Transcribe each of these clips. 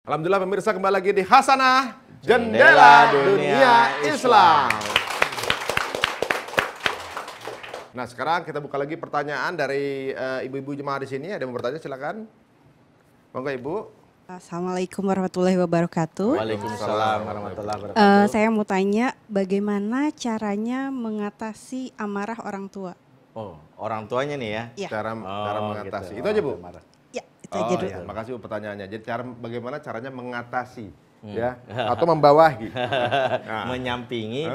Alhamdulillah pemirsa, kembali lagi di Hasanah Jendela Dunia Islam. Nah, sekarang kita buka lagi pertanyaan dari ibu-ibu jemaah di sini. Ada yang mau bertanya, silakan. Monggo Ibu. Assalamualaikum warahmatullahi wabarakatuh. Waalaikumsalam warahmatullahi wabarakatuh. Saya mau tanya bagaimana caranya mengatasi amarah orang tua? Oh, orang tuanya nih ya? Ya. Cara mengatasi. Gitu. Itu aja Bu? Ya, itu aja dulu. Ya. Makasih Bu pertanyaannya. Jadi bagaimana caranya mengatasi ya atau membawahi. Nah, menyampingi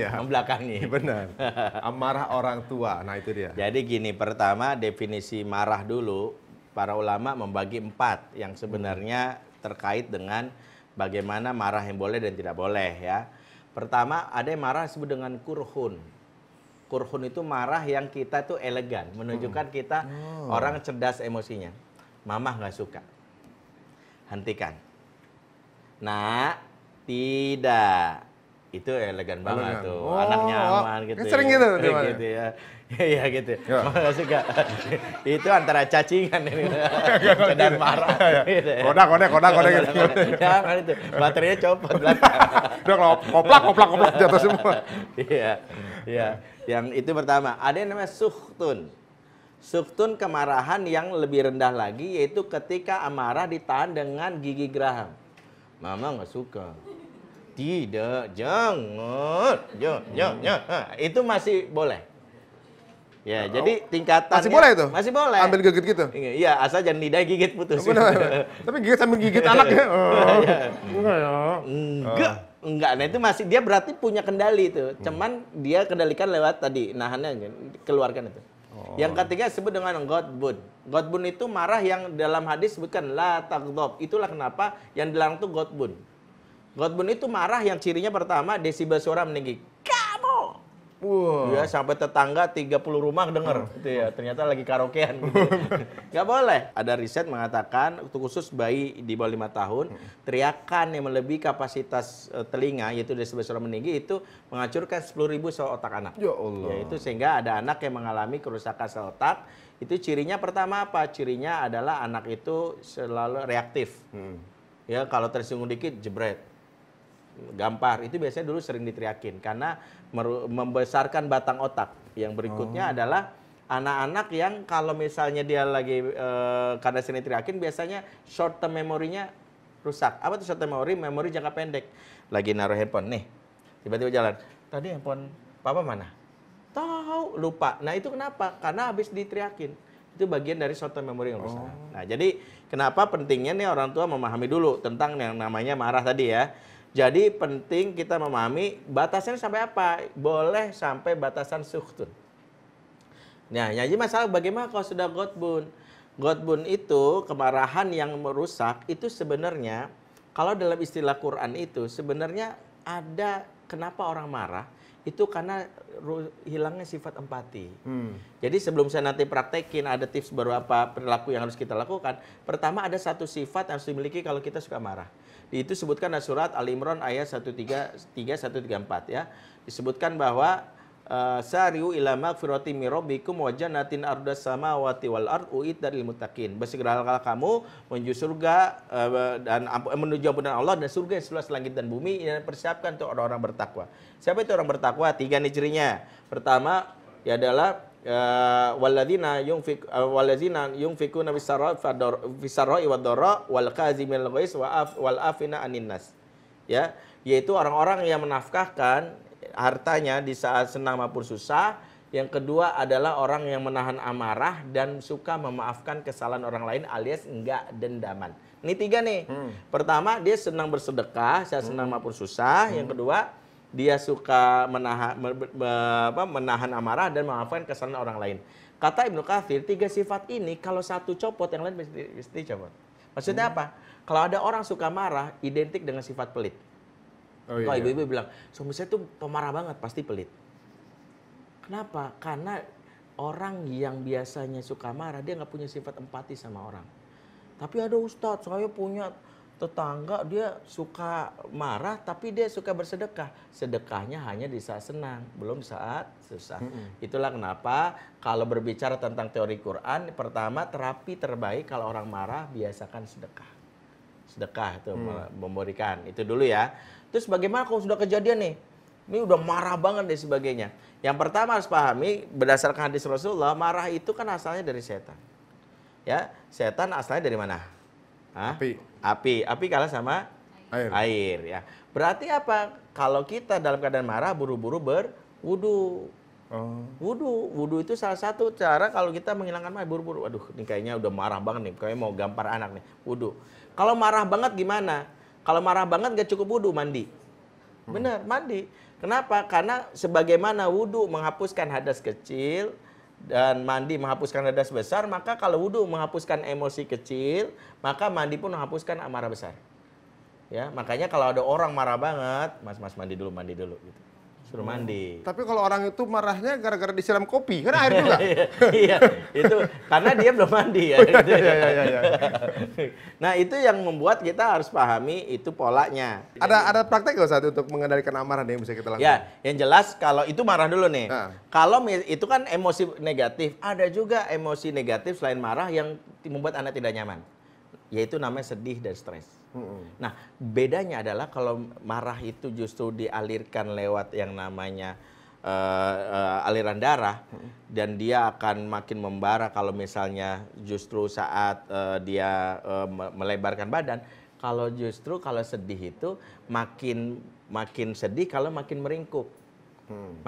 ya. membelakangi. Benar. Amarah orang tua. Nah, itu dia. Jadi gini, pertama definisi marah dulu. Para ulama membagi 4 yang sebenarnya terkait dengan bagaimana marah yang boleh dan tidak boleh ya. Pertama, ada yang marah disebut dengan kurhun. Kurhun itu marah yang kita tuh elegan, menunjukkan kita orang cerdas emosinya. Mamah nggak suka, hentikan. Nah, tidak. Itu elegan banget tuh, anak nyaman gitu. Sering gitu, gitu ya. Iya gitu. Mama nggak suka. Itu antara cacingan ini dan marah. Gitu ya. Kodak gitu. Jangan itu. Baterainya copot belakang. Udah koplak jatuh semua. Iya. Iya. Yang itu pertama. Ada yang namanya suhtun. Suhtun kemarahan yang lebih rendah lagi, yaitu ketika amarah ditahan dengan gigi geraham. Mama nggak suka. Tidak, jangan. Itu masih boleh. Ya, jadi tingkatannya Masih boleh itu? Masih boleh. Ambil gigit gitu? Iya, asal jangan lidah gigit putus. Benar. Tapi gigit sambil gigit anaknya. Enggak ya. Enggak. Nah itu masih dia berarti punya kendali itu. Cuman dia kendalikan lewat tadi nahannya, keluarkan itu. Yang ketiga disebut dengan ghadbun. Ghadbun itu marah yang dalam hadis sebutkan la taghdab. Itulah kenapa yang dilarang itu ghadbun. Ghadbun itu marah yang cirinya pertama desibel suara meninggi. Kamu. Ya sampai tetangga 30 rumah denger gitu ya. Ternyata lagi karaokean gitu. Gak boleh. Ada riset mengatakan khusus bayi di bawah 5 tahun, teriakan yang melebihi kapasitas telinga yaitu desibel suara meninggi itu menghancurkan 10.000 sel otak anak. Ya Allah. Yaitu sehingga ada anak yang mengalami kerusakan sel otak. Itu cirinya pertama apa? Cirinya adalah anak itu selalu reaktif. Ya kalau tersinggung dikit jebret. Gampar, itu biasanya dulu sering diteriakin karena membesarkan batang otak. Yang berikutnya adalah anak-anak yang kalau misalnya dia lagi karena sering teriakin biasanya short term memorinya rusak. Apa tuh short term memory? Memori jangka pendek. Lagi naruh handphone nih, tiba-tiba jalan. Tadi handphone papa mana? Tahu, lupa. Nah itu kenapa? Karena habis diteriakin. Itu bagian dari short term memory yang rusak. Nah jadi kenapa pentingnya nih orang tua memahami dulu tentang yang namanya marah tadi ya. Jadi penting kita memahami batasannya sampai apa? Boleh sampai batasan suhtun. Nah, jadi masalah bagaimana kalau sudah ghadbun? Ghadbun itu kemarahan yang merusak itu sebenarnya kalau dalam istilah Quran itu sebenarnya ada kenapa orang marah itu karena hilangnya sifat empati. Jadi sebelum saya nanti praktekin ada tips baru apa perilaku yang harus kita lakukan. Pertama ada satu sifat yang harus dimiliki kalau kita suka marah. Itu disebutkan dalam surat Al-Imran ayat 133 134 ya. Disebutkan bahwa sari'u ila magfirati min rabbikum wa jannatin ardas samawati wal ard uiddat lil muttaqin. Bersegeralah kamu menuju surga dan menuju ampunan Allah dan surga yang seluas langit dan bumi yang persiapkan untuk orang-orang bertakwa. Siapa itu orang bertakwa? 3 nih cirinya. Pertama ya adalah walladzina yunfikuna fisarra'i wad-dharra wal kazimil ghaiz wal afina anin nas. Ya, yaitu orang-orang yang menafkahkan hartanya di saat senang maupun susah. Yang kedua adalah orang yang menahan amarah dan suka memaafkan kesalahan orang lain alias enggak dendaman. Ini 3 nih. Pertama dia senang bersedekah saat senang maupun susah. Yang kedua dia suka menahan amarah dan memaafkan kesalahan orang lain. Kata Ibnu Katsir, 3 sifat ini kalau satu copot yang lain mesti copot. Maksudnya apa? Kalau ada orang suka marah identik dengan sifat pelit. Kalau ibu-ibu bilang, suami saya tuh pemarah banget, pasti pelit. Kenapa? Karena orang yang biasanya suka marah, dia nggak punya sifat empati sama orang. Tapi ada Ustadz, saya punya tetangga, dia suka marah, tapi dia suka bersedekah. Sedekahnya hanya di saat senang, belum saat susah. Itulah kenapa kalau berbicara tentang teori Quran, pertama terapi terbaik kalau orang marah, biasakan sedekah. sedekah itu memberikan. Itu dulu ya. Terus bagaimana kalau sudah kejadian nih? Ini udah marah banget dan sebagainya. Yang pertama harus pahami berdasarkan hadis Rasulullah, marah itu kan asalnya dari setan. Ya, setan asalnya dari mana? Hah? Api. Api kalah sama air ya. Berarti apa? Kalau kita dalam keadaan marah buru-buru berwudu. Wudu itu salah satu cara kalau kita menghilangkan marah buru-buru. Aduh, ini kayaknya udah marah banget nih, kayaknya mau gampar anak nih. Wudu. Kalau marah banget gimana? Kalau marah banget gak cukup wudu, mandi. Bener, mandi. Kenapa? Karena sebagaimana wudu menghapuskan hadas kecil dan mandi menghapuskan hadas besar, maka kalau wudu menghapuskan emosi kecil, maka mandi pun menghapuskan amarah besar. Ya, makanya kalau ada orang marah banget, mas mandi dulu gitu. Suruh mandi. Tapi kalau orang itu marahnya gara-gara disiram kopi, kan air juga. Iya, itu karena dia belum mandi ya. Iya. Nah, itu yang membuat kita harus pahami itu polanya. Ada praktek nggak saat untuk mengendalikan amarah nih yang bisa kita lakukan? Ya, yang jelas kalau itu marah dulu nih. Nah. Kalau itu kan emosi negatif, ada juga emosi negatif selain marah yang membuat Anda tidak nyaman. Yaitu namanya sedih dan stres. Nah, bedanya adalah kalau marah itu justru dialirkan lewat yang namanya aliran darah dan dia akan makin membara kalau misalnya justru saat dia melebarkan badan. Kalau sedih itu makin sedih kalau makin meringkuk.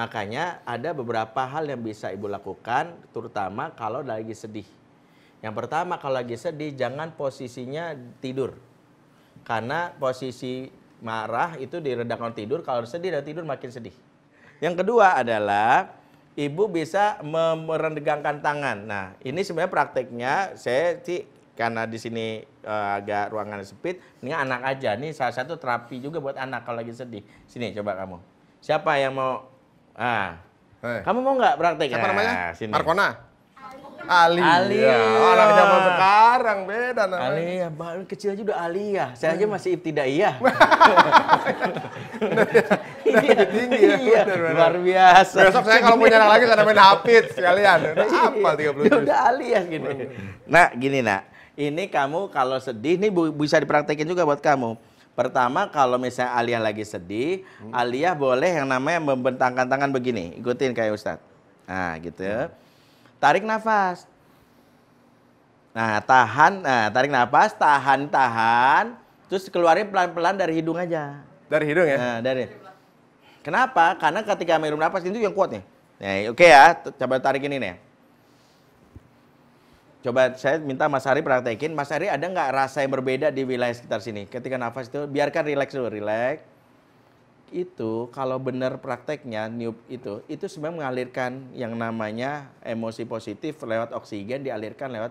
Makanya ada beberapa hal yang bisa ibu lakukan, terutama kalau lagi sedih. Yang pertama, kalau lagi sedih jangan posisinya tidur. Karena posisi marah itu diredakan tidur, kalau sedih dan tidur makin sedih. Yang kedua adalah ibu bisa merendegangkan tangan. Nah, ini sebenarnya prakteknya saya sih karena di sini agak ruangan sempit, ini anak aja. Ini salah satu terapi juga buat anak kalau lagi sedih. Sini coba kamu. Siapa yang mau? Kamu mau nggak praktek? Siapa namanya? Sini. Markona. Ali. Alia. Ya, anak zaman sekarang beda namanya. Alia, baru kecil aja udah Alia. Saya aja masih ibtidaiyah. Lebih tinggi ya. Iya, Benar. luar biasa. Besok saya kalau punya anak lagi karena main Hafid sekalian. Udah hafal 30 Dia udah Alia gini. Nah, gini nak. Ini kamu kalau sedih, ini bisa dipraktekin juga buat kamu. Pertama, kalau misalnya Alia lagi sedih, Alia boleh yang namanya membentangkan tangan begini. Ikutin kayak Ustadz. Nah, gitu ya. Tarik nafas. Nah, tarik nafas, tahan. Terus keluarin pelan-pelan dari hidung aja. Dari hidung ya? Nah, Kenapa? Karena ketika menghirup nafas itu yang kuat nih. Nah, oke ya, coba tarik ini nih. Coba saya minta Mas Hari praktekin. Mas Hari ada nggak rasa yang berbeda di wilayah sekitar sini? Ketika nafas itu, biarkan rileks dulu, rileks. Itu kalau benar prakteknya niup itu sebenarnya mengalirkan yang namanya emosi positif lewat oksigen dialirkan lewat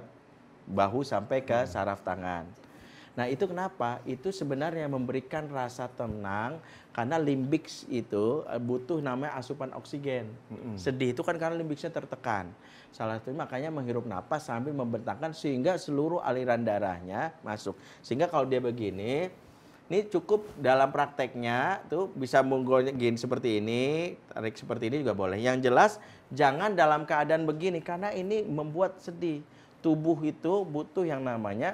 bahu sampai ke saraf tangan. Nah, itu kenapa? Itu sebenarnya memberikan rasa tenang karena limbik itu butuh namanya asupan oksigen. Sedih itu kan karena limbiknya tertekan. Salah satunya makanya menghirup napas sambil membentangkan sehingga seluruh aliran darahnya masuk. Sehingga kalau dia begini, ini cukup dalam prakteknya tuh bisa gini seperti ini, tarik seperti ini juga boleh. Yang jelas jangan dalam keadaan begini karena ini membuat sedih. Tubuh itu butuh yang namanya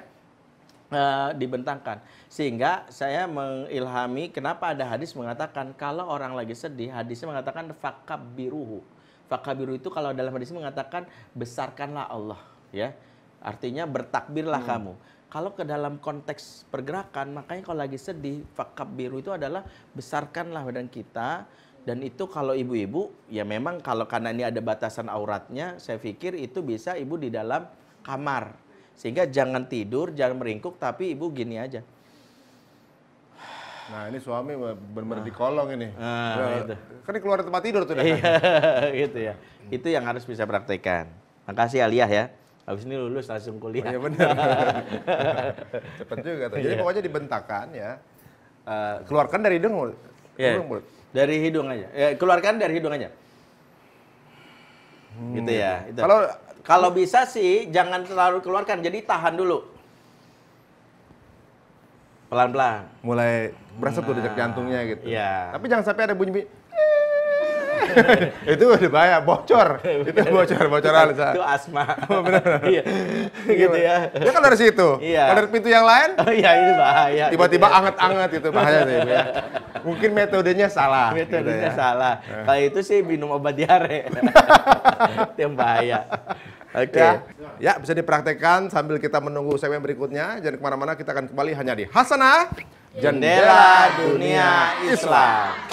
dibentangkan. Sehingga saya mengilhami kenapa ada hadis mengatakan kalau orang lagi sedih, hadisnya mengatakan fakabbiruhu. Fakabbiru itu kalau dalam hadis mengatakan besarkanlah Allah, ya. Artinya bertakbirlah kamu. Kalau ke dalam konteks pergerakan, makanya kalau lagi sedih, fakabbiru itu adalah besarkanlah badan kita. Dan itu kalau ibu-ibu, ya memang kalau karena ini ada batasan auratnya, saya pikir itu bisa ibu di dalam kamar. Sehingga jangan tidur, jangan meringkuk, tapi ibu gini aja. Nah, ini suami benar-benar di kolong ini. Itu. Kan keluar tempat tidur tuh. Iya, gitu ya. Itu yang harus bisa praktekkan. Makasih Aliyah ya. Habis ini lulus langsung kuliah. Iya benar. Cepat juga tuh. Jadi pokoknya dibentangkan ya. Keluarkan dari hidung. Yeah. Dari hidung aja. Keluarkan dari hidung aja. Gitu ya. Itu. Kalau bisa sih jangan terlalu keluarkan. Jadi tahan dulu. Pelan-pelan. Mulai berasa tuh detak jantungnya gitu. Iya. Tapi jangan sampai ada bunyi. Itu udah bahaya, bocor. Itu bocoran. Itu asma. Iya. Gitu ya. Ya kan dari situ. Iya. Kalau dari pintu yang lain, Oh iya, ini bahaya. tiba-tiba anget-anget itu bahaya sih, Ibu ya. Mungkin metodenya salah. Metodenya gitu ya. salah. Kalau itu sih minum obat diare. Itu yang bahaya. Oke. Ya, bisa dipraktekkan sambil kita menunggu segmen berikutnya. Jangan kemana-mana, kita akan kembali hanya di Hasanah Jendela Dunia Islam.